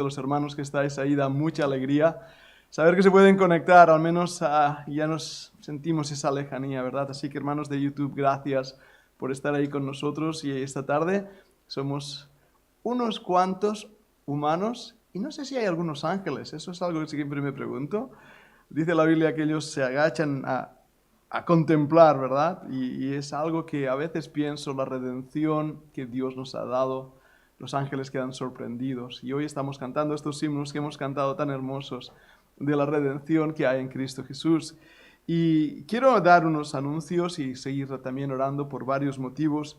de los hermanos que estáis ahí da mucha alegría. Saber que se pueden conectar, al menos ya nos sentimos esa lejanía, ¿verdad? Así que hermanos de YouTube, gracias por estar ahí con nosotros y esta tarde somos unos cuantos humanos y no sé si hay algunos ángeles, eso es algo que siempre me pregunto. Dice la Biblia que ellos se agachan a contemplar, ¿verdad? Y es algo que a veces pienso, la redención que Dios nos ha dado, los ángeles quedan sorprendidos. Y hoy estamos cantando estos himnos que hemos cantado tan hermosos de la redención que hay en Cristo Jesús. Y quiero dar unos anuncios y seguir también orando por varios motivos.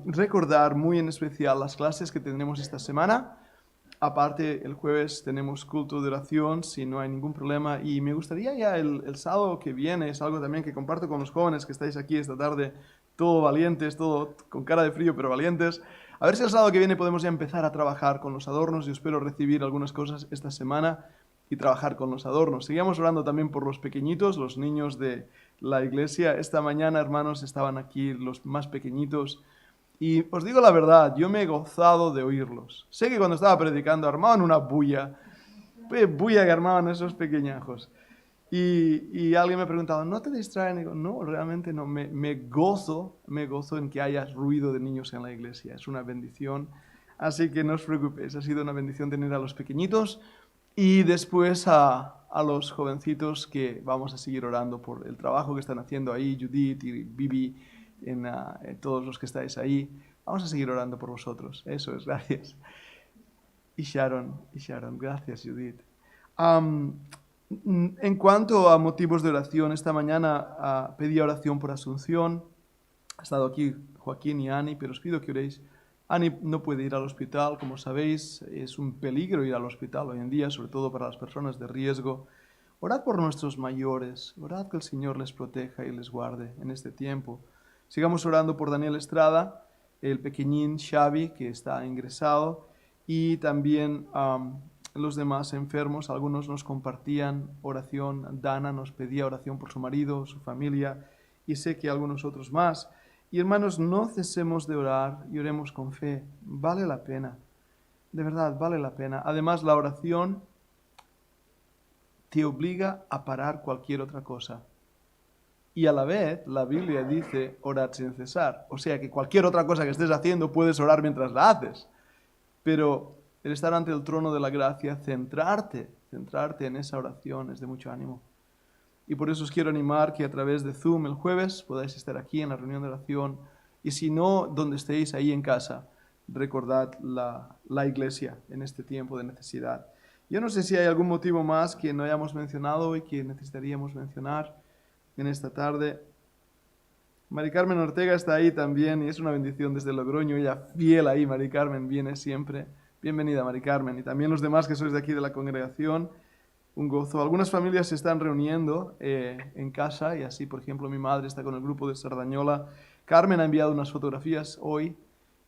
Recordar muy en especial las clases que tendremos esta semana. Aparte, el jueves tenemos culto de oración, si no hay ningún problema. Y me gustaría ya el sábado que viene, es algo también que comparto con los jóvenes que estáis aquí esta tarde, todo valientes, todo con cara de frío, pero valientes. A ver si el sábado que viene podemos ya empezar a trabajar con los adornos. Yo espero recibir algunas cosas esta semana y trabajar con los adornos. Sigamos orando también por los pequeñitos, los niños de la iglesia. Esta mañana, hermanos, estaban aquí los más pequeñitos. Y os digo la verdad, yo me he gozado de oírlos. Sé que cuando estaba predicando armaban una bulla, bulla que armaban esos pequeñajos. Y alguien me preguntaba, ¿no te distraen? Y digo, no, realmente no, me gozo en que haya ruido de niños en la iglesia. Es una bendición, así que no os preocupéis, ha sido una bendición tener a los pequeñitos y después a los jovencitos que vamos a seguir orando por el trabajo que están haciendo ahí, Judith y Bibi, en todos los que estáis ahí. Vamos a seguir orando por vosotros. Eso es, gracias. Y Sharon, gracias Judith. En cuanto a motivos de oración, esta mañana pedí oración por Asunción. Ha estado aquí Joaquín y Ani, pero os pido que oréis. Ani no puede ir al hospital, como sabéis, es un peligro ir al hospital hoy en día, sobre todo para las personas de riesgo. Orad por nuestros mayores, orad que el Señor les proteja y les guarde en este tiempo. Sigamos orando por Daniel Estrada, el pequeñín Xavi, que está ingresado, y también los demás enfermos. Algunos nos compartían oración, Dana nos pedía oración por su marido, su familia, y sé que algunos otros más. Y hermanos, no cesemos de orar y oremos con fe. Vale la pena, de verdad, vale la pena. Además, la oración te obliga a parar cualquier otra cosa. Y a la vez, la Biblia dice, orad sin cesar. O sea que cualquier otra cosa que estés haciendo puedes orar mientras la haces. Pero el estar ante el trono de la gracia, centrarte en esa oración es de mucho ánimo. Y por eso os quiero animar que a través de Zoom el jueves podáis estar aquí en la reunión de oración. Y si no, donde estéis ahí en casa, recordad la iglesia en este tiempo de necesidad. Yo no sé si hay algún motivo más que no hayamos mencionado y que necesitaríamos mencionar en esta tarde. Mari Carmen Ortega está ahí también y es una bendición desde Logroño. Ella fiel ahí, Mari Carmen, viene siempre. Bienvenida, Mari Carmen. Y también los demás que sois de aquí de la congregación. Un gozo. Algunas familias se están reuniendo en casa y así, por ejemplo, mi madre está con el grupo de Sardañola. Carmen ha enviado unas fotografías hoy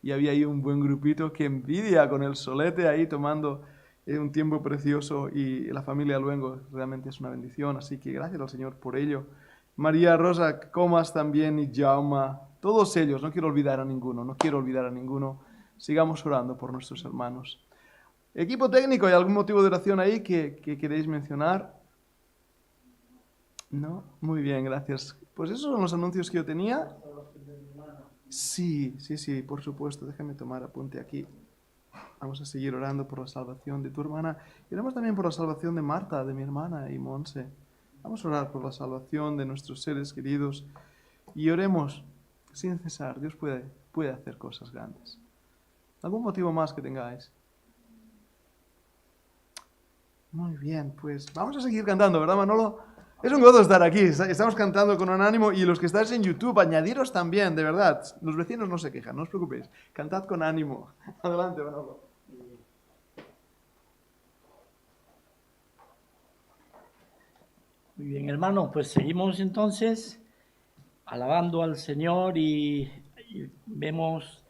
y había ahí un buen grupito. Que envidia con el solete ahí tomando un tiempo precioso y la familia luego realmente es una bendición. Así que gracias al Señor por ello. María Rosa Comas también y Jauma, todos ellos, no quiero olvidar a ninguno. Sigamos orando por nuestros hermanos. Equipo técnico, ¿hay algún motivo de oración ahí que queréis mencionar? No, muy bien, gracias. Pues esos son los anuncios que yo tenía. Sí, por supuesto, déjame tomar apunte aquí. Vamos a seguir orando por la salvación de tu hermana. Y oramos también por la salvación de Marta, de mi hermana y Monse. Vamos a orar por la salvación de nuestros seres queridos y oremos sin cesar. Dios puede hacer cosas grandes. ¿Algún motivo más que tengáis? Muy bien, pues vamos a seguir cantando, ¿verdad, Manolo? Es un gozo estar aquí. Estamos cantando con un ánimo y los que estáis en YouTube, añadiros también, de verdad. Los vecinos no se quejan, no os preocupéis. Cantad con ánimo. Adelante, Manolo. Muy bien, hermano, pues seguimos entonces alabando al Señor y vemos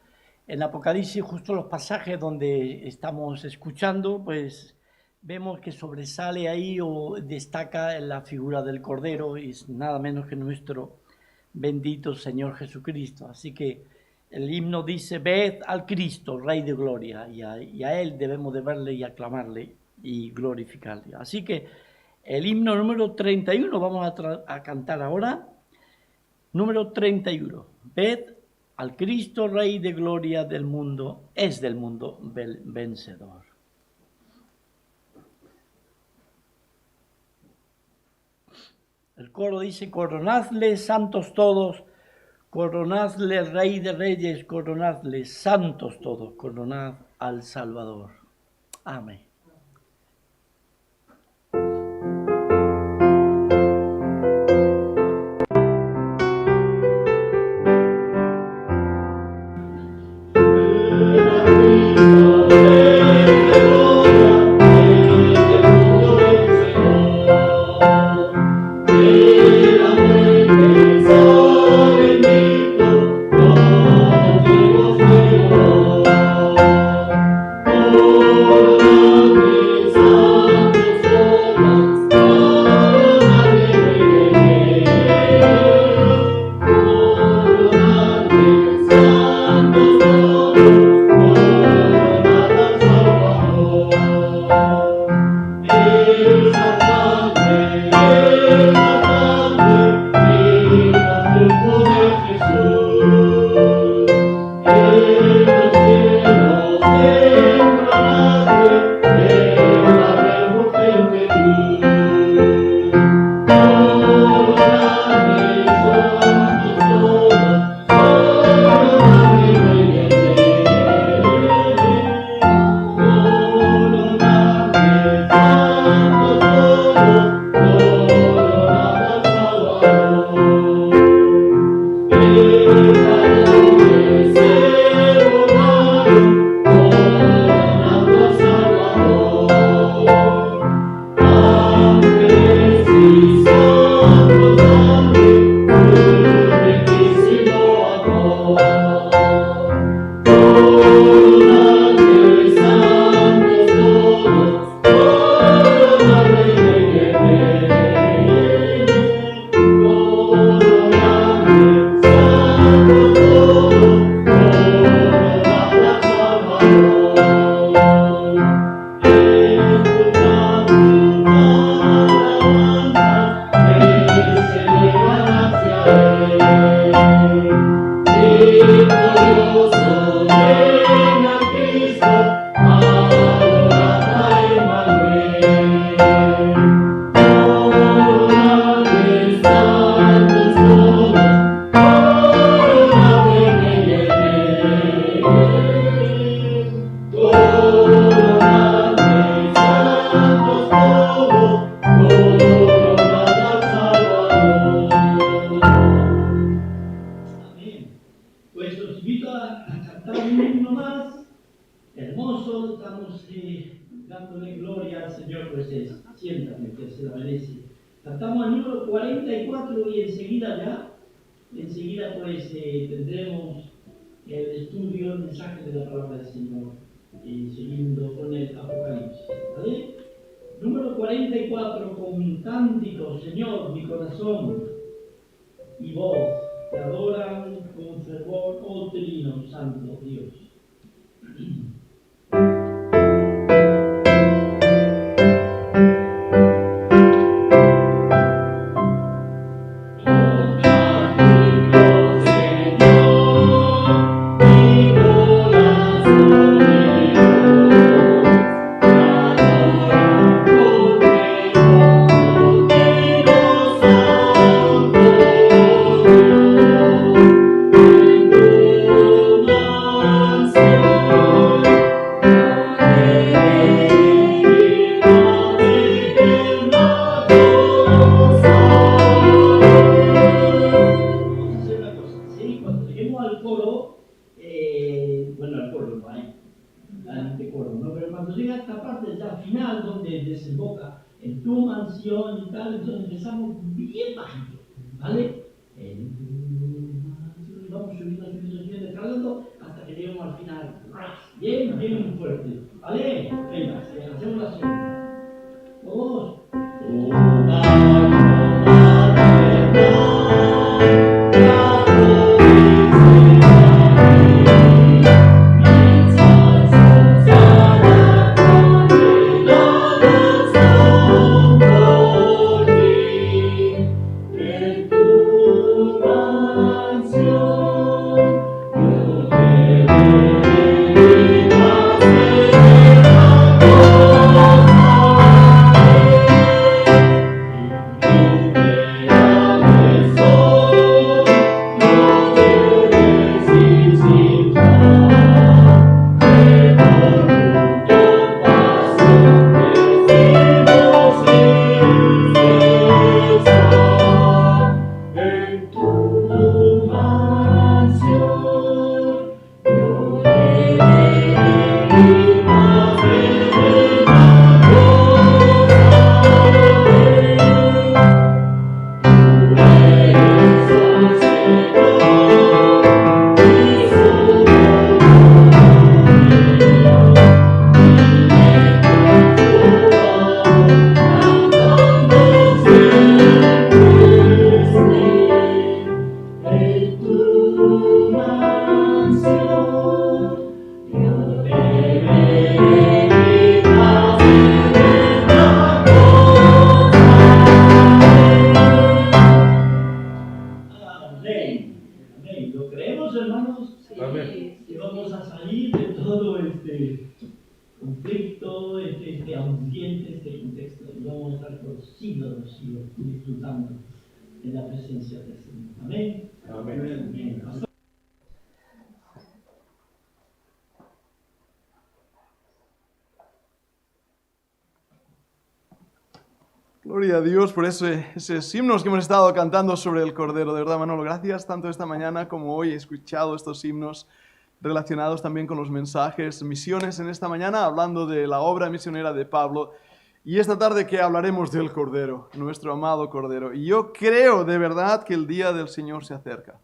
en Apocalipsis justo los pasajes donde estamos escuchando, pues vemos que sobresale ahí o destaca la figura del Cordero y es nada menos que nuestro bendito Señor Jesucristo. Así que El himno dice, ved al Cristo, Rey de Gloria, y a Él debemos de verle y aclamarle y glorificarle. Así que el himno número 31 vamos a cantar ahora. Número 31. Ved al Cristo, Rey de Gloria del mundo, es del mundo vencedor. El coro dice, coronadle santos todos, coronadle Rey de Reyes, coronadle santos todos, coronad al Salvador. Amén. Y voz que adoran con fervor, oh Trino Santo Dios. Bien fuerte. ¿Vale? Venga, hacemos la segunda. Todos. realmente ambiente este contexto y vamos a estar por siglos de siglos disfrutando de la presencia del Señor. Amén. Amén. Amén. Gloria a Dios por esos himnos que hemos estado cantando sobre el Cordero. De verdad, Manolo, gracias tanto esta mañana como hoy he escuchado estos himnos relacionados también con los mensajes, misiones en esta mañana, hablando de la obra misionera de Pablo. Y esta tarde que hablaremos del Cordero, nuestro amado Cordero. Y yo creo de verdad que el día del Señor se acerca.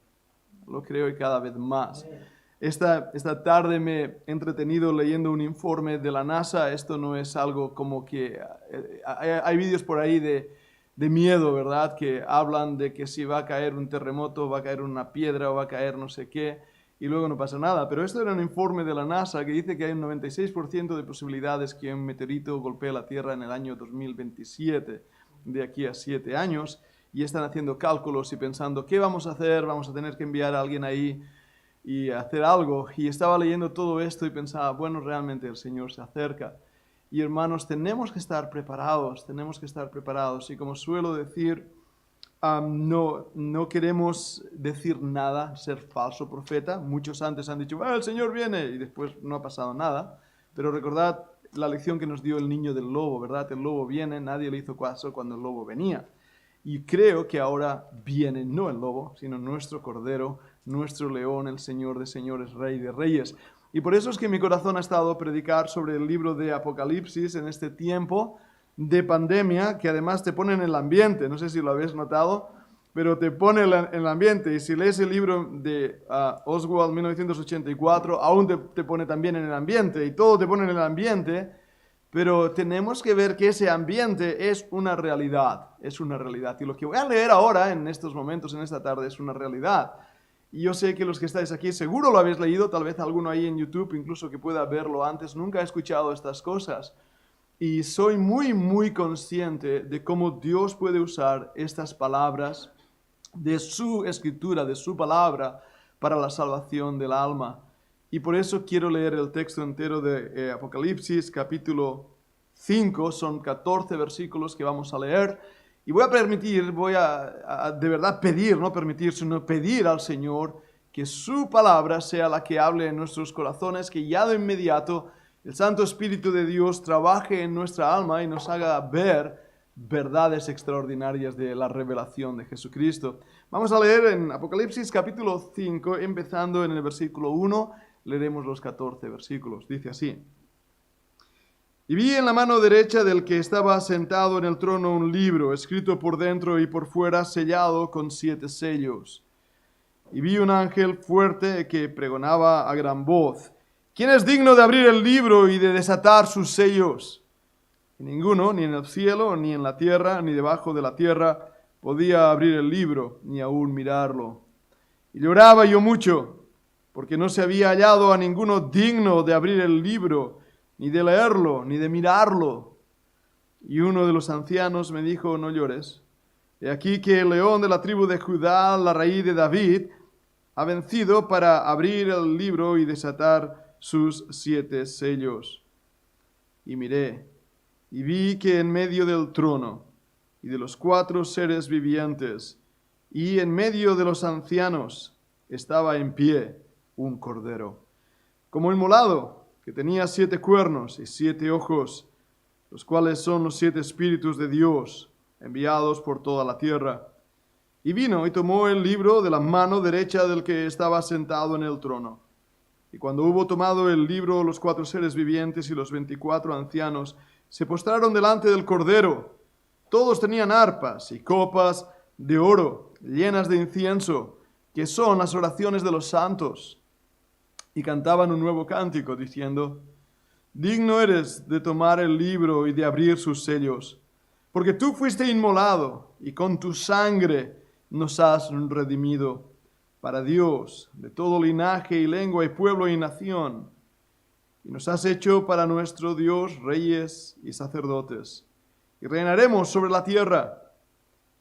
Lo creo y cada vez más. Esta tarde me he entretenido leyendo un informe de la NASA. Esto no es algo como que... hay vídeos por ahí de miedo, ¿verdad? Que hablan de que si va a caer un terremoto, va a caer una piedra o va a caer no sé qué, y luego no pasa nada. Pero esto era un informe de la NASA que dice que hay un 96% de posibilidades que un meteorito golpee la Tierra en el año 2027, de aquí a 7 años, y están haciendo cálculos y pensando, ¿qué vamos a hacer? Vamos a tener que enviar a alguien ahí y hacer algo. Y estaba leyendo todo esto y pensaba, bueno, realmente el Señor se acerca. Y hermanos, tenemos que estar preparados, Y como suelo decir, no queremos decir nada, ser falso profeta. Muchos antes han dicho, el Señor viene, y después no ha pasado nada. Pero recordad la lección que nos dio el niño del lobo, ¿verdad? El lobo viene, nadie le hizo caso cuando el lobo venía. Y creo que ahora viene no el lobo, sino nuestro Cordero, nuestro león, el Señor de señores, Rey de reyes. Y por eso es que mi corazón ha estado a predicar sobre el libro de Apocalipsis en este tiempo de pandemia, que además te pone en el ambiente. No sé si lo habéis notado, pero te pone en el ambiente. Y si lees el libro de Oswald 1984, aún te pone también en el ambiente. Y todo te pone en el ambiente. Pero tenemos que ver que ese ambiente es una realidad. Y lo que voy a leer ahora, en estos momentos, en esta tarde, es una realidad. Y yo sé que los que estáis aquí seguro lo habéis leído, tal vez alguno ahí en YouTube, incluso que pueda verlo antes, nunca he escuchado estas cosas. Y soy muy, muy consciente de cómo Dios puede usar estas palabras de su escritura, de su palabra, para la salvación del alma. Y por eso quiero leer el texto entero de Apocalipsis, capítulo 5, son 14 versículos que vamos a leer. Y voy a de verdad pedir, no permitir, sino pedir al Señor que su palabra sea la que hable en nuestros corazones, que ya de inmediato el Santo Espíritu de Dios trabaje en nuestra alma y nos haga ver verdades extraordinarias de la revelación de Jesucristo. Vamos a leer en Apocalipsis capítulo 5, empezando en el versículo 1, leeremos los 14 versículos. Dice así: Y vi en la mano derecha del que estaba sentado en el trono un libro, escrito por dentro y por fuera, sellado con 7 sellos. Y vi un ángel fuerte que pregonaba a gran voz: ¿Quién es digno de abrir el libro y de desatar sus sellos? Y ninguno, ni en el cielo, ni en la tierra, ni debajo de la tierra, podía abrir el libro, ni aún mirarlo. Y lloraba yo mucho, porque no se había hallado a ninguno digno de abrir el libro, ni de leerlo, ni de mirarlo. Y uno de los ancianos me dijo: no llores. He aquí que el león de la tribu de Judá, la raíz de David, ha vencido para abrir el libro y desatar sus 7 sellos. Y miré, y vi que en medio del trono, y de los 4 seres vivientes, y en medio de los ancianos, estaba en pie un cordero, como inmolado, que tenía 7 cuernos y 7 ojos, los cuales son los 7 espíritus de Dios, enviados por toda la tierra. Y vino y tomó el libro de la mano derecha del que estaba sentado en el trono. Y cuando hubo tomado el libro, los 4 seres vivientes y los 24 ancianos se postraron delante del Cordero. Todos tenían arpas y copas de oro llenas de incienso, que son las oraciones de los santos. Y cantaban un nuevo cántico, diciendo: digno eres de tomar el libro y de abrir sus sellos, porque tú fuiste inmolado, y con tu sangre nos has redimido para Dios de todo linaje y lengua y pueblo y nación. Y nos has hecho para nuestro Dios reyes y sacerdotes, y reinaremos sobre la tierra.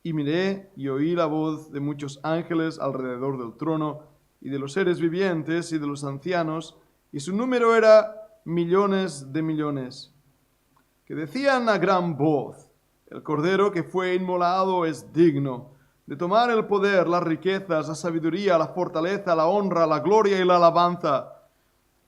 Y miré y oí la voz de muchos ángeles alrededor del trono, y de los seres vivientes y de los ancianos, y su número era millones de millones, que decían a gran voz: el Cordero que fue inmolado es digno de tomar el poder, las riquezas, la sabiduría, la fortaleza, la honra, la gloria y la alabanza.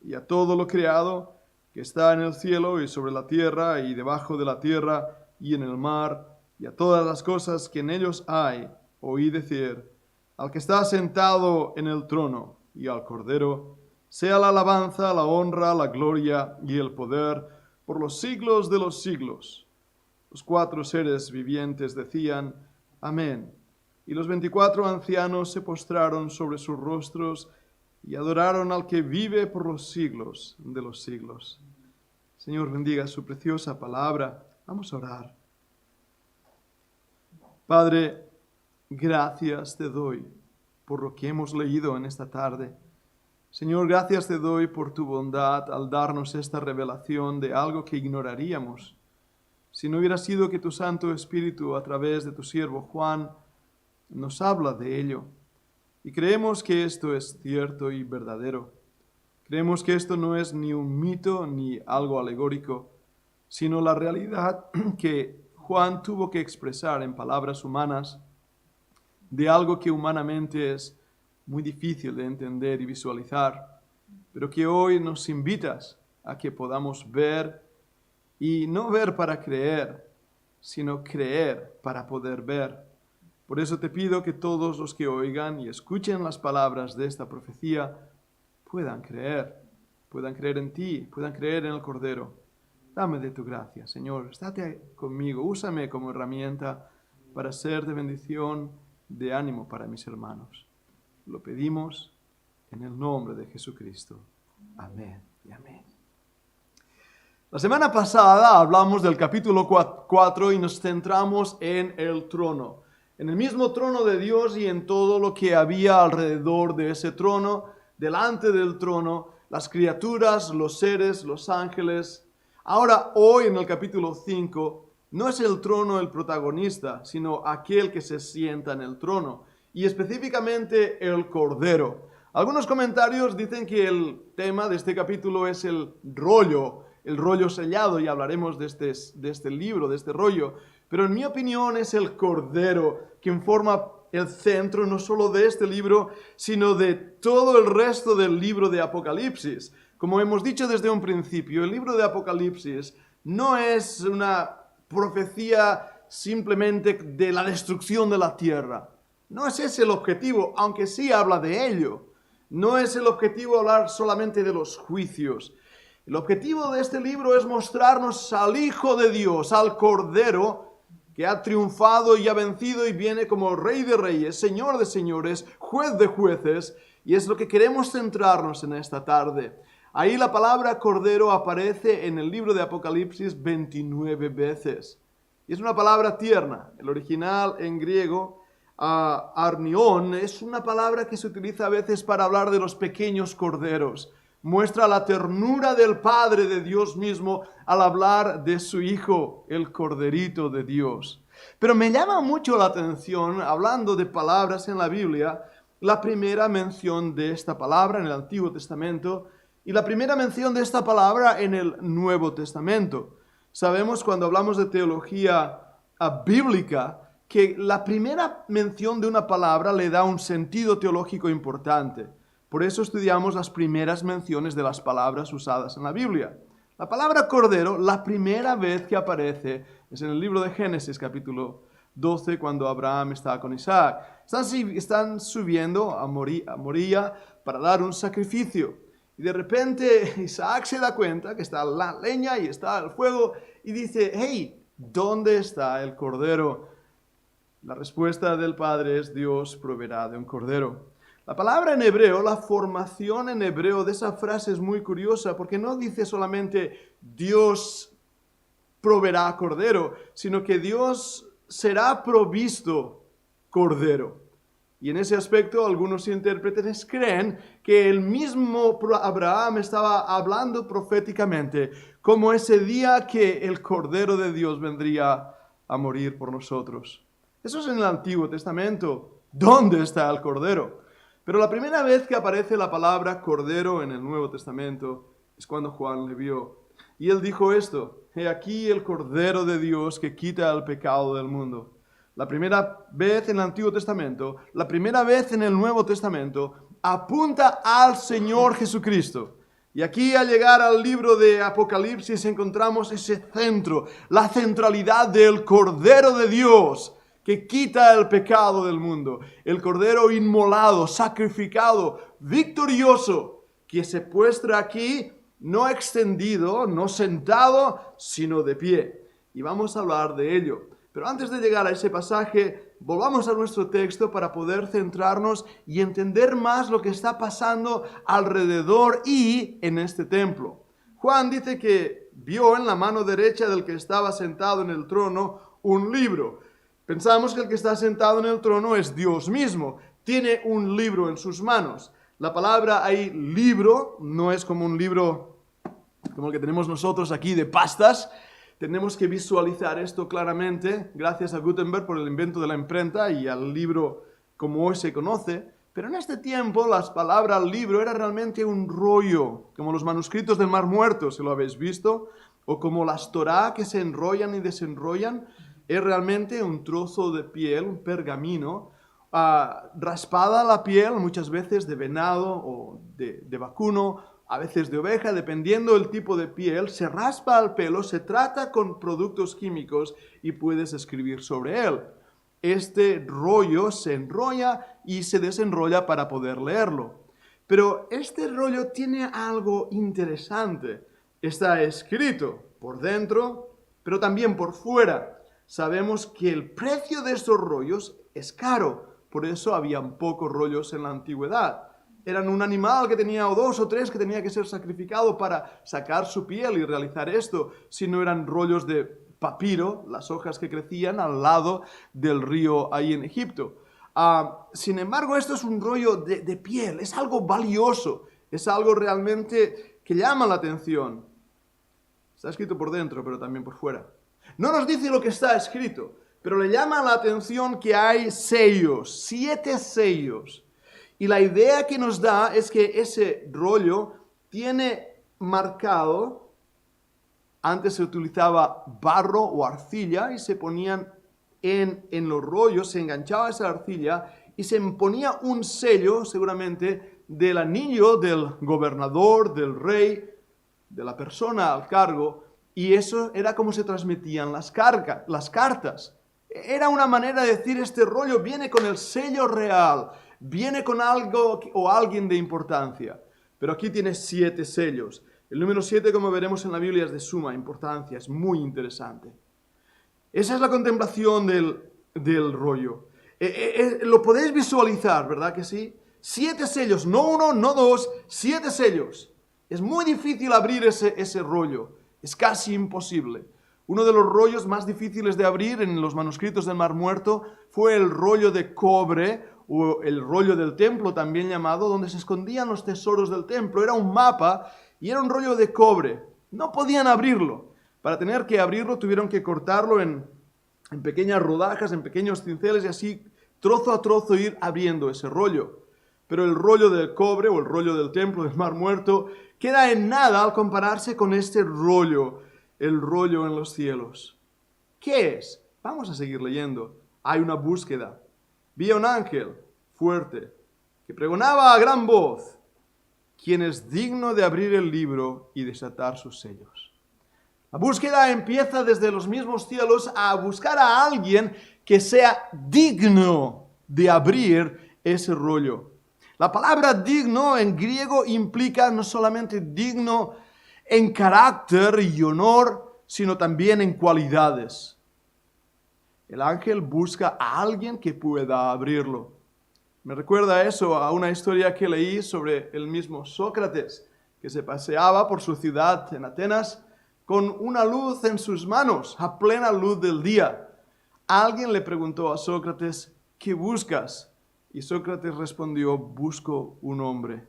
Y a todo lo creado que está en el cielo y sobre la tierra y debajo de la tierra y en el mar, y a todas las cosas que en ellos hay, oí decir: al que está sentado en el trono y al Cordero, sea la alabanza, la honra, la gloria y el poder por los siglos de los siglos. Los 4 seres vivientes decían: amén. Y los 24 ancianos se postraron sobre sus rostros y adoraron al que vive por los siglos de los siglos. Señor, bendiga su preciosa palabra. Vamos a orar. Padre, gracias te doy por lo que hemos leído en esta tarde. Señor, gracias te doy por tu bondad al darnos esta revelación de algo que ignoraríamos si no hubiera sido que tu Santo Espíritu, a través de tu siervo Juan, nos habla de ello. Y creemos que esto es cierto y verdadero. Creemos que esto no es ni un mito ni algo alegórico, sino la realidad que Juan tuvo que expresar en palabras humanas de algo que humanamente es muy difícil de entender y visualizar, pero que hoy nos invitas a que podamos ver, y no ver para creer, sino creer para poder ver. Por eso te pido que todos los que oigan y escuchen las palabras de esta profecía puedan creer en ti, puedan creer en el Cordero. Dame de tu gracia, Señor, estate conmigo, úsame como herramienta para ser de bendición, de ánimo para mis hermanos. Lo pedimos en el nombre de Jesucristo. Amén y amén. La semana pasada hablamos del capítulo 4 y nos centramos en el trono, en el mismo trono de Dios y en todo lo que había alrededor de ese trono, delante del trono, las criaturas, los seres, los ángeles. Ahora, hoy en el capítulo 5, no es el trono el protagonista, sino aquel que se sienta en el trono, y específicamente el Cordero. Algunos comentarios dicen que el tema de este capítulo es el rollo sellado, y hablaremos de este libro, de este rollo. Pero en mi opinión es el Cordero quien forma el centro no solo de este libro, sino de todo el resto del libro de Apocalipsis. Como hemos dicho desde un principio, el libro de Apocalipsis no es una profecía simplemente de la destrucción de la tierra. No es ese el objetivo, aunque sí habla de ello. No es el objetivo hablar solamente de los juicios. El objetivo de este libro es mostrarnos al Hijo de Dios, al Cordero, que ha triunfado y ha vencido y viene como Rey de Reyes, Señor de Señores, Juez de Jueces, y es lo que queremos centrarnos en esta tarde. Ahí la palabra Cordero aparece en el libro de Apocalipsis 29 veces. Y es una palabra tierna. El original en griego, arnión, es una palabra que se utiliza a veces para hablar de los pequeños corderos. Muestra la ternura del Padre de Dios mismo al hablar de su Hijo, el Corderito de Dios. Pero me llama mucho la atención, hablando de palabras en la Biblia, la primera mención de esta palabra en el Antiguo Testamento y la primera mención de esta palabra en el Nuevo Testamento. Sabemos cuando hablamos de teología bíblica que la primera mención de una palabra le da un sentido teológico importante. Por eso estudiamos las primeras menciones de las palabras usadas en la Biblia. La palabra Cordero, la primera vez que aparece, es en el libro de Génesis, capítulo 12, cuando Abraham está con Isaac. Están subiendo a Moría para dar un sacrificio. Y de repente Isaac se da cuenta que está la leña y está el fuego y dice: hey, ¿dónde está el Cordero? La respuesta del Padre es: Dios proveerá de un Cordero. La palabra en hebreo, la formación en hebreo de esa frase es muy curiosa porque no dice solamente Dios proveerá cordero, sino que Dios será provisto cordero. Y en ese aspecto algunos intérpretes creen que el mismo Abraham estaba hablando proféticamente como ese día que el Cordero de Dios vendría a morir por nosotros. Eso es en el Antiguo Testamento. ¿Dónde está el Cordero? Pero la primera vez que aparece la palabra Cordero en el Nuevo Testamento es cuando Juan le vio. Y él dijo esto: he aquí el Cordero de Dios que quita el pecado del mundo. La primera vez en el Antiguo Testamento, la primera vez en el Nuevo Testamento, apunta al Señor Jesucristo. Y aquí, al llegar al libro de Apocalipsis, encontramos ese centro, la centralidad del Cordero de Dios que quita el pecado del mundo. El Cordero inmolado, sacrificado, victorioso, que se muestra aquí, no extendido, no sentado, sino de pie. Y vamos a hablar de ello. Pero antes de llegar a ese pasaje, volvamos a nuestro texto para poder centrarnos y entender más lo que está pasando alrededor y en este templo. Juan dice que vio en la mano derecha del que estaba sentado en el trono un libro. Pensamos que el que está sentado en el trono es Dios mismo. Tiene un libro en sus manos. La palabra ahí, libro, no es como un libro como el que tenemos nosotros aquí de pastas. Tenemos que visualizar esto claramente, gracias a Gutenberg por el invento de la imprenta y al libro como hoy se conoce. Pero en este tiempo la palabra libro era realmente un rollo, como los manuscritos del Mar Muerto, si lo habéis visto, o como las Torá que se enrollan y desenrollan. Es realmente un trozo de piel, un pergamino, raspada la piel muchas veces de venado o de vacuno, a veces de oveja, dependiendo del tipo de piel, se raspa el pelo, se trata con productos químicos y puedes escribir sobre él. Este rollo se enrolla y se desenrolla para poder leerlo. Pero este rollo tiene algo interesante. Está escrito por dentro, pero también por fuera. Sabemos que el precio de estos rollos es caro, por eso habían pocos rollos en la antigüedad. Eran un animal que tenía, o dos o tres, que tenía que ser sacrificado para sacar su piel y realizar esto, si no eran rollos de papiro, las hojas que crecían al lado del río ahí en Egipto. Sin embargo, esto es un rollo de piel, es algo valioso, es algo realmente que llama la atención. Está escrito por dentro, pero también por fuera. No nos dice lo que está escrito, pero le llama la atención que hay sellos, 7 sellos. Y la idea que nos da es que ese rollo tiene marcado, antes se utilizaba barro o arcilla y se ponían en los rollos, se enganchaba esa arcilla y se ponía un sello seguramente del anillo del gobernador, del rey, de la persona al cargo, y eso era como se transmitían las cartas. Era una manera de decir, este rollo viene con el sello real, viene con algo o alguien de importancia. Pero aquí tiene 7 sellos. El número 7, como veremos en la Biblia, es de suma importancia, es muy interesante. Esa es la contemplación del rollo. Lo podéis visualizar, ¿verdad que sí? 7 sellos, no 1, no 2, 7 sellos. Es muy difícil abrir ese rollo, es casi imposible. Uno de los rollos más difíciles de abrir en los manuscritos del Mar Muerto fue el rollo de cobre, o el rollo del templo también llamado, donde se escondían los tesoros del templo. Era un mapa y era un rollo de cobre. No podían abrirlo. Para tener que abrirlo tuvieron que cortarlo en pequeñas rodajas, en pequeños cinceles y así trozo a trozo ir abriendo ese rollo. Pero el rollo del cobre o el rollo del templo del Mar Muerto queda en nada al compararse con este rollo, el rollo en los cielos. ¿Qué es? Vamos a seguir leyendo. Hay una búsqueda. Vi a un ángel fuerte que pregonaba a gran voz: ¿quién es digno de abrir el libro y desatar sus sellos? La búsqueda empieza desde los mismos cielos a buscar a alguien que sea digno de abrir ese rollo. La palabra digno en griego implica no solamente digno en carácter y honor, sino también en cualidades. El ángel busca a alguien que pueda abrirlo. Me recuerda eso a una historia que leí sobre el mismo Sócrates, que se paseaba por su ciudad en Atenas con una luz en sus manos, a plena luz del día. Alguien le preguntó a Sócrates: ¿qué buscas? Y Sócrates respondió: busco un hombre.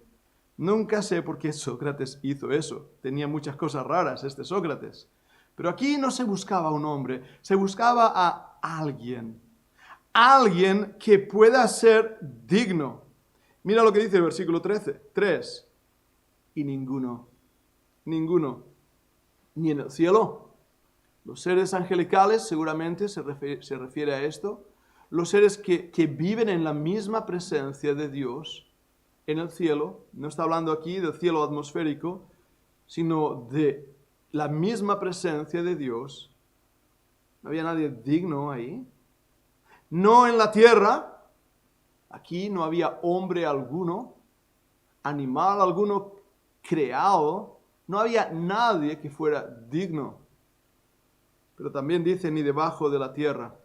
Nunca sé por qué Sócrates hizo eso. Tenía muchas cosas raras este Sócrates. Pero aquí no se buscaba un hombre, se buscaba a alguien. Alguien que pueda ser digno. Mira lo que dice el versículo 3. Y ninguno. ni en el cielo. Los seres angelicales seguramente se refiere a esto. Los seres que viven en la misma presencia de Dios en el cielo. No está hablando aquí del cielo atmosférico, sino de la misma presencia de Dios. No había nadie digno ahí. No en la tierra. Aquí no había hombre alguno, animal alguno creado. No había nadie que fuera digno. Pero también dice ni debajo de la tierra.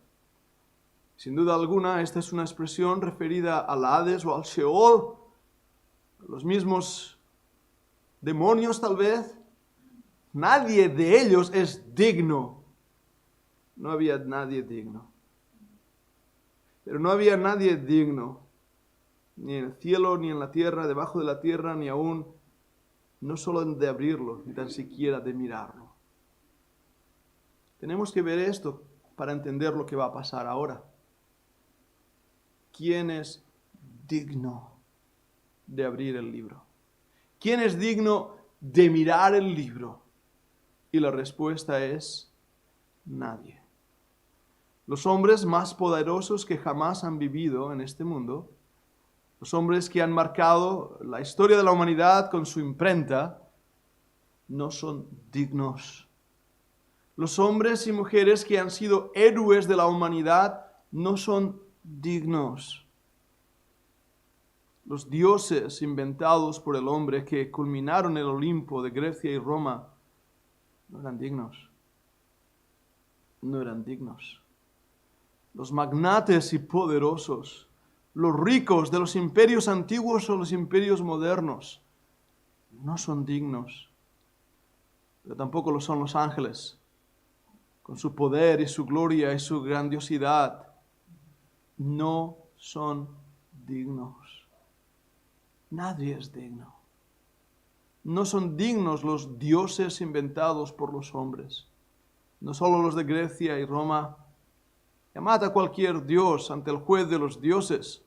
Sin duda alguna, esta es una expresión referida al Hades o al Sheol, los mismos demonios tal vez. Nadie de ellos es digno. No había nadie digno. Pero no había nadie digno, ni en el cielo, ni en la tierra, debajo de la tierra, ni aún, no solo de abrirlo, ni tan siquiera de mirarlo. Tenemos que ver esto para entender lo que va a pasar ahora. ¿Quién es digno de abrir el libro? ¿Quién es digno de mirar el libro? Y la respuesta es nadie. Los hombres más poderosos que jamás han vivido en este mundo, los hombres que han marcado la historia de la humanidad con su imprenta, no son dignos. Los hombres y mujeres que han sido héroes de la humanidad no son dignos. Los dioses inventados por el hombre que culminaron el Olimpo de Grecia y Roma no eran dignos. No eran dignos. Los magnates y poderosos, los ricos de los imperios antiguos o los imperios modernos, no son dignos. Pero tampoco lo son los ángeles, con su poder y su gloria y su grandiosidad. No son dignos. Nadie es digno. No son dignos los dioses inventados por los hombres. No solo los de Grecia y Roma. Llamad a cualquier dios ante el juez de los dioses.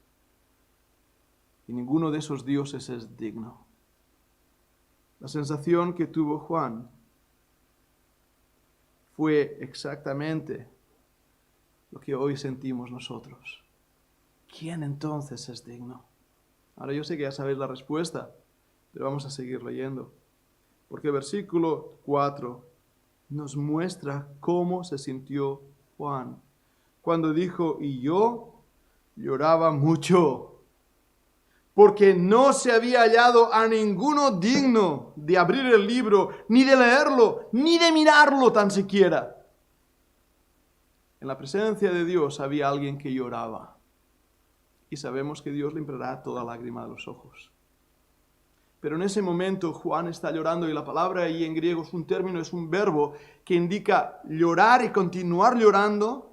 Y ninguno de esos dioses es digno. La sensación que tuvo Juan fue exactamente lo que hoy sentimos nosotros. ¿Quién entonces es digno? Ahora yo sé que ya sabéis la respuesta, pero vamos a seguir leyendo. Porque el versículo 4 nos muestra cómo se sintió Juan cuando dijo, y yo lloraba mucho, porque no se había hallado a ninguno digno de abrir el libro, ni de leerlo, ni de mirarlo tan siquiera. En la presencia de Dios había alguien que lloraba. Y sabemos que Dios limpiará toda lágrima de los ojos. Pero en ese momento Juan está llorando y la palabra ahí en griego es un término, es un verbo que indica llorar y continuar llorando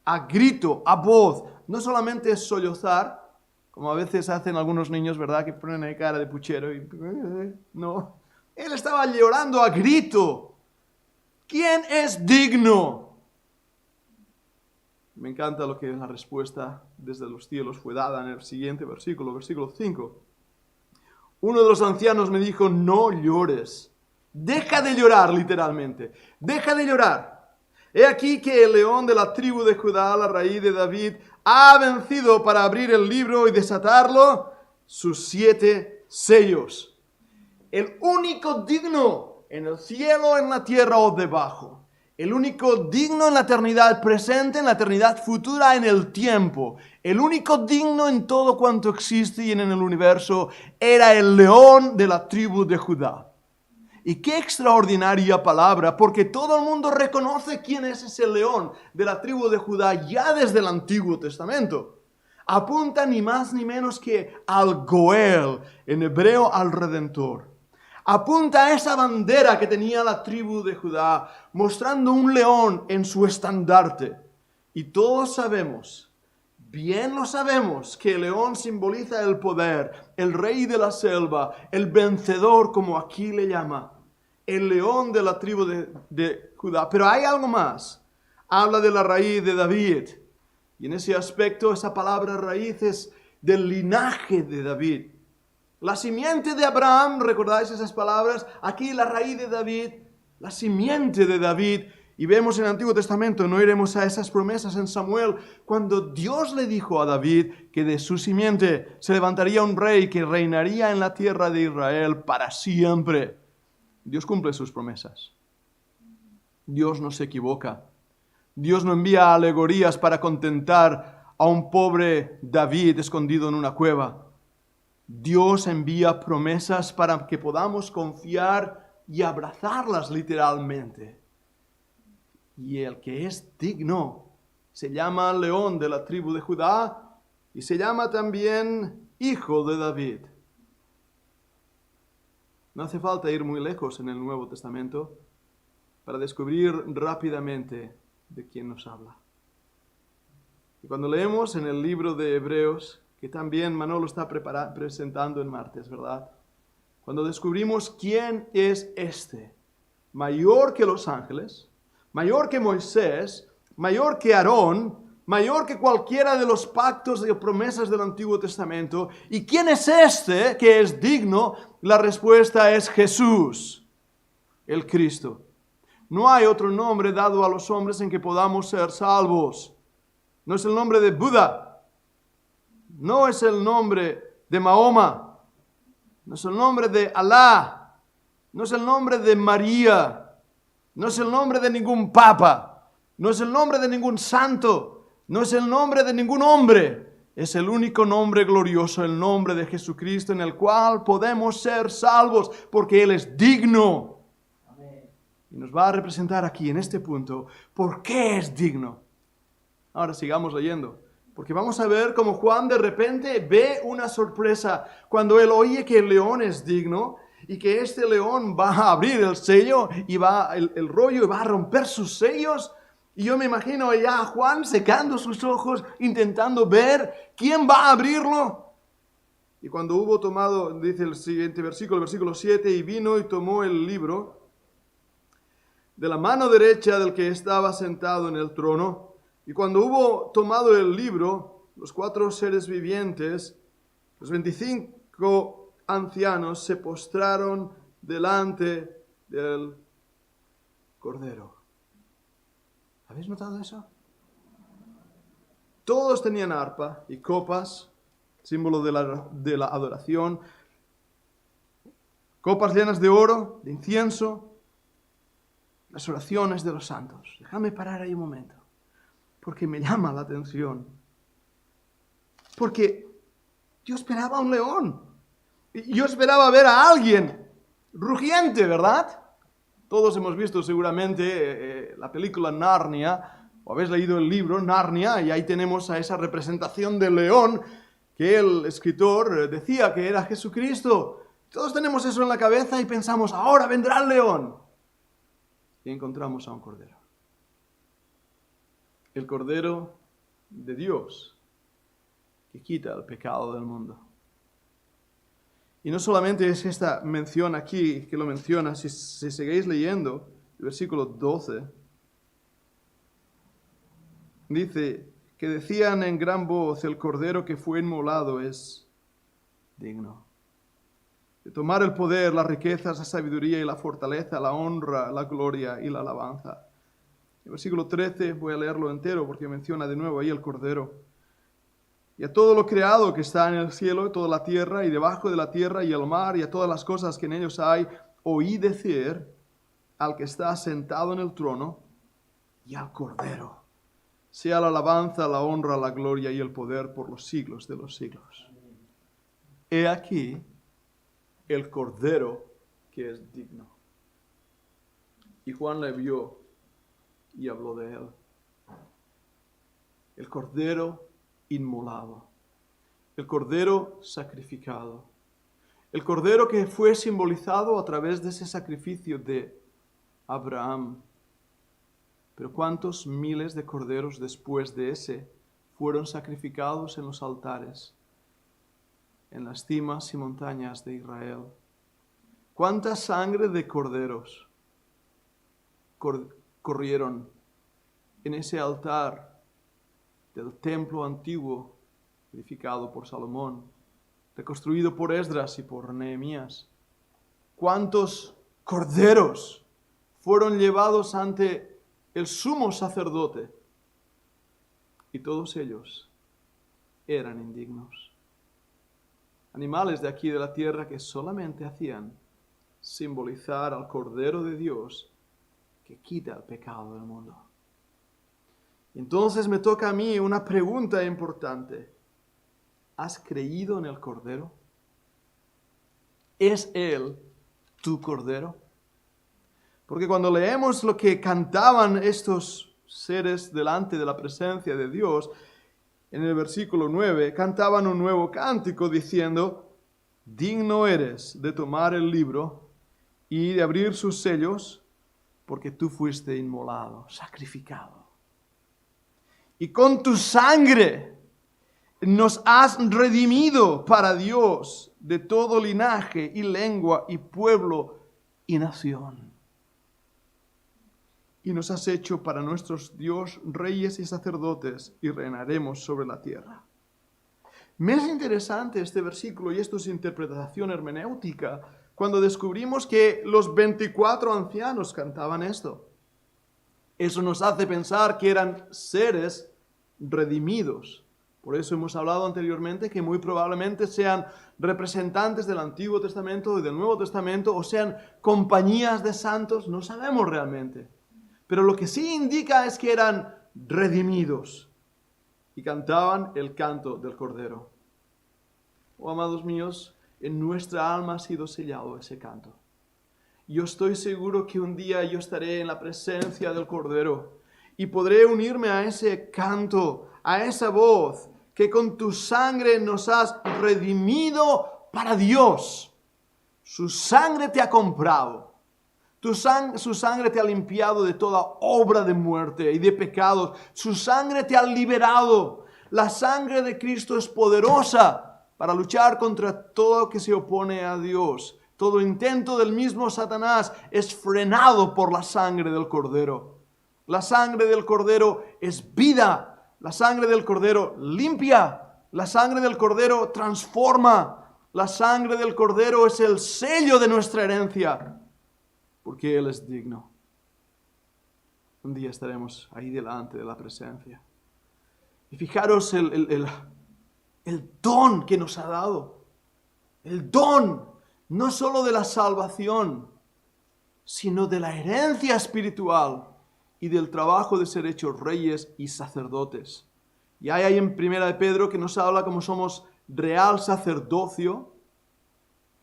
a grito, a voz. No solamente es sollozar, como a veces hacen algunos niños, ¿verdad? Que ponen ahí cara de puchero y... No, él estaba llorando a grito. ¿Quién es digno? Me encanta lo que la respuesta desde los cielos fue dada en el siguiente versículo 5. Uno de los ancianos me dijo, no llores. Deja de llorar, literalmente. Deja de llorar. He aquí que el león de la tribu de Judá, la raíz de David, ha vencido para abrir el libro y desatarlo sus 7 sellos. El único digno en el cielo, en la tierra o debajo. El único digno en la eternidad presente, en la eternidad futura, en el tiempo. El único digno en todo cuanto existe y en el universo era el león de la tribu de Judá. Y qué extraordinaria palabra, porque todo el mundo reconoce quién es ese león de la tribu de Judá ya desde el Antiguo Testamento. Apunta ni más ni menos que al Goel, en hebreo al Redentor. Apunta a esa bandera que tenía la tribu de Judá, mostrando un león en su estandarte. Y todos sabemos, bien lo sabemos, que el león simboliza el poder, el rey de la selva, el vencedor, como aquí le llama, el león de la tribu de Judá. Pero hay algo más. Habla de la raíz de David. Y en ese aspecto, esa palabra raíz es del linaje de David. La simiente de Abraham, ¿recordáis esas palabras? Aquí la raíz de David, la simiente de David. Y vemos en el Antiguo Testamento, no iremos a esas promesas en Samuel, cuando Dios le dijo a David que de su simiente se levantaría un rey que reinaría en la tierra de Israel para siempre. Dios cumple sus promesas. Dios no se equivoca. Dios no envía alegorías para contentar a un pobre David escondido en una cueva. Dios envía promesas para que podamos confiar y abrazarlas literalmente. Y el que es digno se llama León de la tribu de Judá y se llama también Hijo de David. No hace falta ir muy lejos en el Nuevo Testamento para descubrir rápidamente de quién nos habla. Y cuando leemos en el libro de Hebreos, que también Manolo está presentando en martes, ¿verdad? Cuando descubrimos quién es este, mayor que los ángeles, mayor que Moisés, mayor que Aarón, mayor que cualquiera de los pactos y promesas del Antiguo Testamento. ¿Y quién es este que es digno? La respuesta es Jesús, el Cristo. No hay otro nombre dado a los hombres en que podamos ser salvos. No es el nombre de Buda, no es el nombre de Mahoma, no es el nombre de Alá, no es el nombre de María, no es el nombre de ningún papa, no es el nombre de ningún santo, no es el nombre de ningún hombre. Es el único nombre glorioso, el nombre de Jesucristo, en el cual podemos ser salvos, porque Él es digno. Amén. Y nos va a representar aquí, en este punto, por qué es digno. Ahora sigamos leyendo, porque vamos a ver cómo Juan de repente ve una sorpresa cuando él oye que el león es digno y que este león va a abrir el sello y va el rollo y va a romper sus sellos. Y yo me imagino ya a Juan secando sus ojos, intentando ver quién va a abrirlo. Y cuando hubo tomado, dice el siguiente versículo, el versículo 7, y vino y tomó el libro de la mano derecha del que estaba sentado en el trono. Y cuando hubo tomado el libro, los 4 seres vivientes, los 25 ancianos se postraron delante del Cordero. ¿Habéis notado eso? Todos tenían arpa y copas, símbolo de la adoración, copas llenas de oro, de incienso, las oraciones de los santos. Déjame parar ahí un momento, porque me llama la atención. Porque yo esperaba un león. Yo esperaba ver a alguien rugiente, ¿verdad? Todos hemos visto seguramente la película Narnia, o habéis leído el libro Narnia, y ahí tenemos a esa representación del león que el escritor decía que era Jesucristo. Todos tenemos eso en la cabeza y pensamos, ahora vendrá el león. Y encontramos a un cordero. El Cordero de Dios, que quita el pecado del mundo. Y no solamente es esta mención aquí que lo menciona, si seguís leyendo, el versículo 12, dice que decían en gran voz, el Cordero que fue inmolado es digno de tomar el poder, las riquezas, la sabiduría y la fortaleza, la honra, la gloria y la alabanza. El versículo 13, voy a leerlo entero porque menciona de nuevo ahí el Cordero. Y a todo lo creado que está en el cielo, toda la tierra y debajo de la tierra y el mar y a todas las cosas que en ellos hay, oí decir al que está sentado en el trono y al Cordero, sea la alabanza, la honra, la gloria y el poder por los siglos de los siglos. He aquí el Cordero que es digno. Y Juan le vio y habló de él. El Cordero inmolado, el Cordero sacrificado, el Cordero que fue simbolizado a través de ese sacrificio de Abraham. Pero ¿cuántos miles de corderos después de ese fueron sacrificados en los altares, en las cimas y montañas de Israel? ¿Cuánta sangre de corderos corrieron en ese altar del templo antiguo edificado por Salomón, reconstruido por Esdras y por Nehemías? ¿Cuántos corderos fueron llevados ante el sumo sacerdote y todos ellos eran indignos. Animales de aquí de la tierra que solamente hacían simbolizar al Cordero de Dios que quita el pecado del mundo. Y entonces me toca a mí una pregunta importante. ¿Has creído en el Cordero? ¿Es Él tu Cordero? Porque cuando leemos lo que cantaban estos seres delante de la presencia de Dios, en el versículo 9, cantaban un nuevo cántico diciendo, digno eres de tomar el libro y de abrir sus sellos, porque tú fuiste inmolado, sacrificado. Y con tu sangre nos has redimido para Dios de todo linaje y lengua y pueblo y nación. Y nos has hecho para nuestros Dios reyes y sacerdotes y reinaremos sobre la tierra. Me es interesante este versículo y esto es interpretación hermenéutica cuando descubrimos que los 24 ancianos cantaban esto. Eso nos hace pensar que eran seres redimidos. Por eso hemos hablado anteriormente que muy probablemente sean representantes del Antiguo Testamento y del Nuevo Testamento o sean compañías de santos, no sabemos realmente. Pero lo que sí indica es que eran redimidos y cantaban el canto del Cordero. Oh, amados míos, en nuestra alma ha sido sellado ese canto. Yo estoy seguro que un día yo estaré en la presencia del Cordero y podré unirme a ese canto, a esa voz, que con tu sangre nos has redimido para Dios. Su sangre te ha comprado. Su sangre te ha limpiado de toda obra de muerte y de pecados. Su sangre te ha liberado. La sangre de Cristo es poderosa para luchar contra todo lo que se opone a Dios. Todo intento del mismo Satanás es frenado por la sangre del Cordero. La sangre del Cordero es vida. La sangre del Cordero limpia. La sangre del Cordero transforma. La sangre del Cordero es el sello de nuestra herencia. Porque Él es digno. Un día estaremos ahí delante de la presencia. Y fijaros el don que nos ha dado. El don, no solo de la salvación, sino de la herencia espiritual y del trabajo de ser hechos reyes y sacerdotes. Y hay ahí en 1 de Pedro que nos habla como somos real sacerdocio.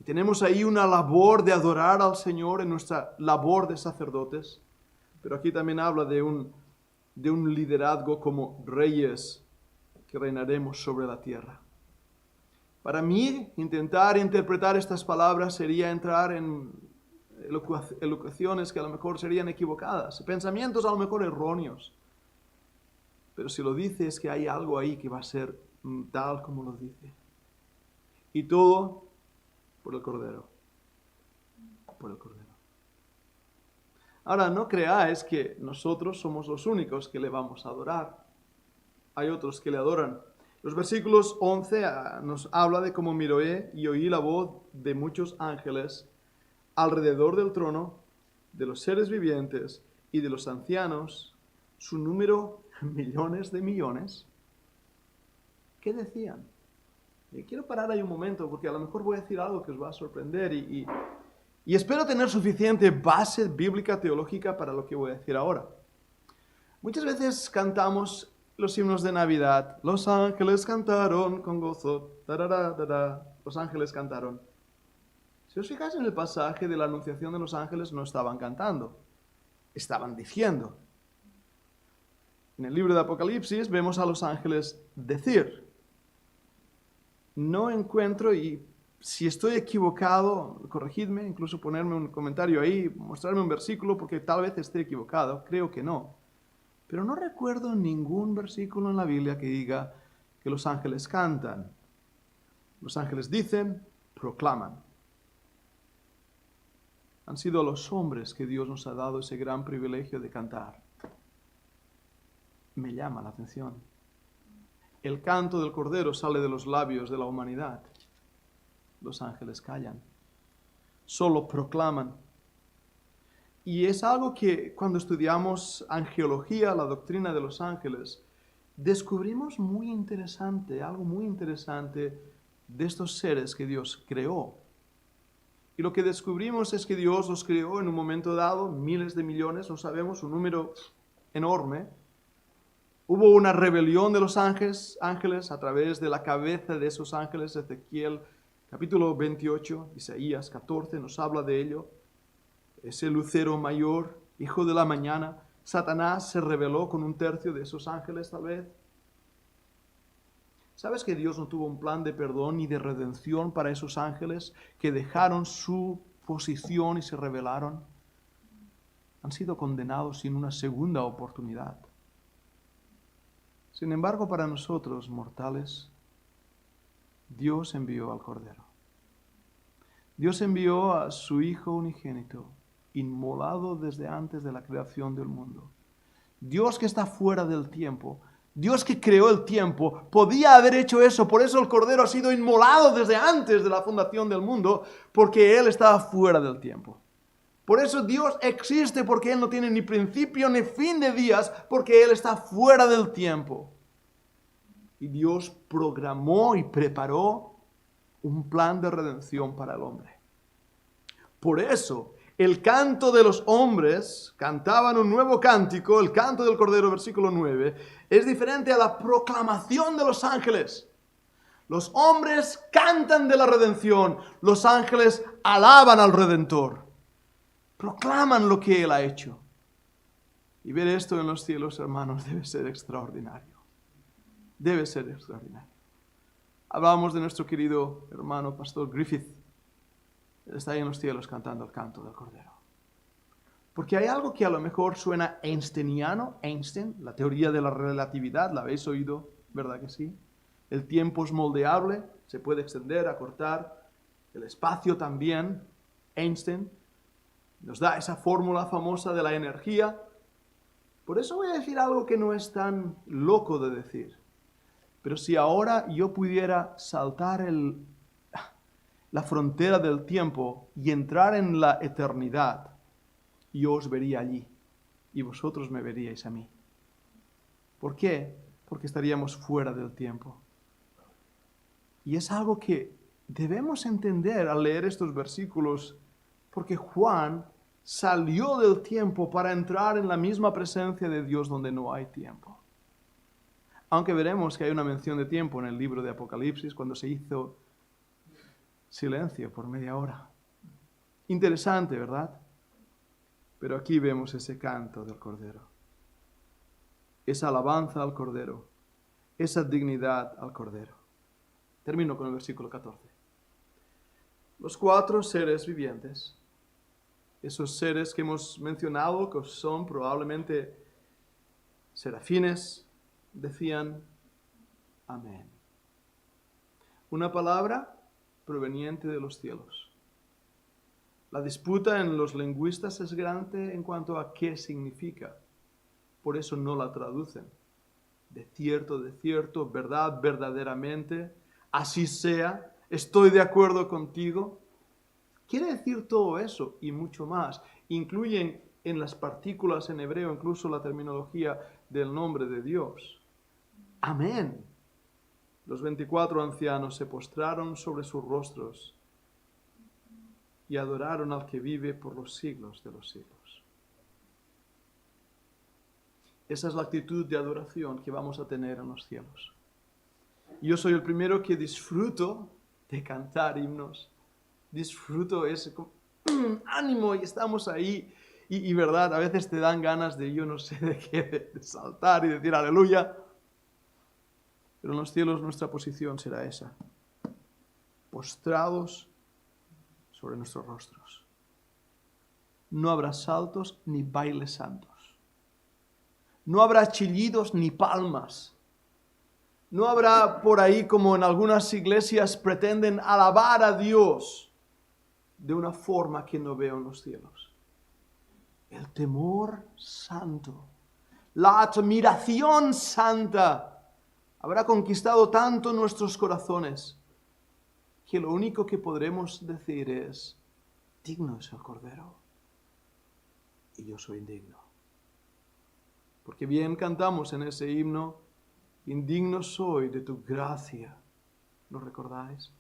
Y tenemos ahí una labor de adorar al Señor en nuestra labor de sacerdotes. Pero aquí también habla de un liderazgo como reyes que reinaremos sobre la tierra. Para mí, intentar interpretar estas palabras sería entrar en elocuciones que a lo mejor serían equivocadas, pensamientos a lo mejor erróneos. Pero si lo dice es que hay algo ahí que va a ser tal como lo dice. Y todo por el Cordero. Por el Cordero. Ahora, no creáis que nosotros somos los únicos que le vamos a adorar. Hay otros que le adoran. Los versículos 11 nos habla de cómo miré y oí la voz de muchos ángeles alrededor del trono, de los seres vivientes y de los ancianos, su número millones de millones. ¿Qué decían? Y quiero parar ahí un momento porque a lo mejor voy a decir algo que os va a sorprender y espero tener suficiente base bíblica teológica para lo que voy a decir ahora. Muchas veces cantamos los himnos de Navidad. Los ángeles cantaron con gozo. Los ángeles cantaron. Si os fijáis en el pasaje de la anunciación de los ángeles, no estaban cantando. Estaban diciendo. En el libro de Apocalipsis vemos a los ángeles decir. No encuentro, y si estoy equivocado, corregidme, incluso ponerme un comentario ahí, mostrarme un versículo, porque tal vez esté equivocado, creo que no. Pero no recuerdo ningún versículo en la Biblia que diga que los ángeles cantan. Los ángeles dicen, proclaman. Han sido los hombres que Dios nos ha dado ese gran privilegio de cantar. Me llama la atención. El canto del Cordero sale de los labios de la humanidad. Los ángeles callan. Solo proclaman. Y es algo que cuando estudiamos angelología, la doctrina de los ángeles, descubrimos algo muy interesante de estos seres que Dios creó. Y lo que descubrimos es que Dios los creó en un momento dado, miles de millones, no sabemos, un número enorme. Hubo una rebelión de los ángeles a través de la cabeza de esos ángeles. Ezequiel capítulo 28, Isaías 14 nos habla de ello. Ese lucero mayor, hijo de la mañana, Satanás se rebeló con un tercio de esos ángeles tal vez. ¿Sabes que Dios no tuvo un plan de perdón ni de redención para esos ángeles que dejaron su posición y se rebelaron? Han sido condenados sin una segunda oportunidad. Sin embargo, para nosotros, mortales, Dios envió al Cordero. Dios envió a su Hijo unigénito, inmolado desde antes de la creación del mundo. Dios que está fuera del tiempo, Dios que creó el tiempo, podía haber hecho eso. Por eso el Cordero ha sido inmolado desde antes de la fundación del mundo, porque Él estaba fuera del tiempo. Por eso Dios existe, porque Él no tiene ni principio ni fin de días, porque Él está fuera del tiempo. Y Dios programó y preparó un plan de redención para el hombre. Por eso, el canto de los hombres, cantaban un nuevo cántico, el canto del Cordero, versículo 9, es diferente a la proclamación de los ángeles. Los hombres cantan de la redención, los ángeles alaban al Redentor, proclaman lo que Él ha hecho. Y ver esto en los cielos, hermanos, debe ser extraordinario. Debe ser extraordinario. Hablábamos de nuestro querido hermano pastor Griffith. Él está ahí en los cielos cantando el canto del Cordero. Porque hay algo que a lo mejor suena einsteiniano, Einstein, la teoría de la relatividad, la habéis oído, ¿verdad que sí? El tiempo es moldeable, se puede extender, acortar. El espacio también, Einstein, nos da esa fórmula famosa de la energía. Por eso voy a decir algo que no es tan loco de decir. Pero si ahora yo pudiera saltar la frontera del tiempo y entrar en la eternidad, yo os vería allí y vosotros me veríais a mí. ¿Por qué? Porque estaríamos fuera del tiempo. Y es algo que debemos entender al leer estos versículos, porque Juan salió del tiempo para entrar en la misma presencia de Dios donde no hay tiempo. Aunque veremos que hay una mención de tiempo en el libro de Apocalipsis cuando se hizo silencio por media hora. Interesante, ¿verdad? Pero aquí vemos ese canto del Cordero, esa alabanza al Cordero, esa dignidad al Cordero. Termino con el versículo 14. Los 4 seres vivientes, esos seres que hemos mencionado, que son probablemente serafines, decían amén. Una palabra proveniente de los cielos. La disputa en los lingüistas es grande en cuanto a qué significa. Por eso no la traducen. De cierto, verdad, verdaderamente, así sea, estoy de acuerdo contigo. Quiere decir todo eso y mucho más. Incluyen en las partículas en hebreo incluso la terminología del nombre de Dios. Amén. Los 24 ancianos se postraron sobre sus rostros y adoraron al que vive por los siglos de los siglos. Esa es la actitud de adoración que vamos a tener en los cielos. Yo soy el primero que disfruto de cantar himnos. Disfruto ese ánimo y estamos ahí. Y verdad, a veces te dan ganas de, yo no sé de qué, de saltar y decir aleluya. Pero en los cielos nuestra posición será esa. Postrados sobre nuestros rostros. No habrá saltos ni bailes santos. No habrá chillidos ni palmas. No habrá por ahí como en algunas iglesias pretenden alabar a Dios de una forma que no veo en los cielos. El temor santo, la admiración santa habrá conquistado tanto nuestros corazones que lo único que podremos decir es, digno es el Cordero. y yo soy indigno. Porque bien cantamos en ese himno, indigno soy de tu gracia. ¿Lo recordáis?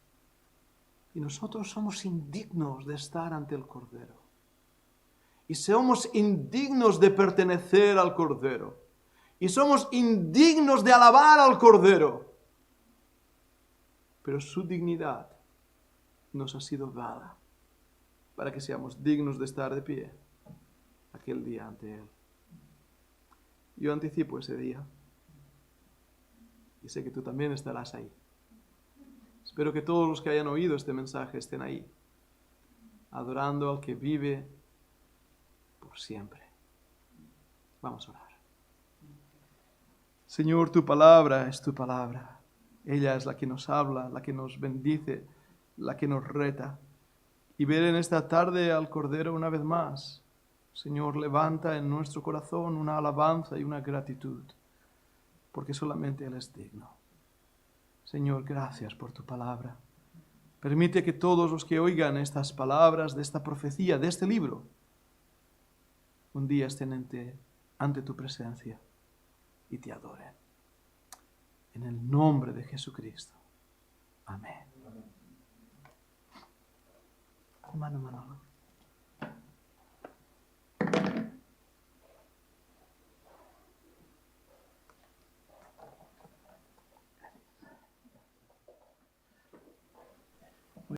Y nosotros somos indignos de estar ante el Cordero. Y somos indignos de pertenecer al Cordero. Y somos indignos de alabar al Cordero. Pero su dignidad nos ha sido dada para que seamos dignos de estar de pie aquel día ante Él. Yo anticipo ese día y sé que tú también estarás ahí. Espero que todos los que hayan oído este mensaje estén ahí, adorando al que vive por siempre. Vamos a orar. Señor, tu palabra es tu palabra. Ella es la que nos habla, la que nos bendice, la que nos reta. Y ver en esta tarde al Cordero una vez más, Señor, levanta en nuestro corazón una alabanza y una gratitud, porque solamente Él es digno. Señor, gracias por tu palabra. Permite que todos los que oigan estas palabras de esta profecía, de este libro, un día estén ante tu presencia y te adoren. En el nombre de Jesucristo. Amén. Hermano Manolo.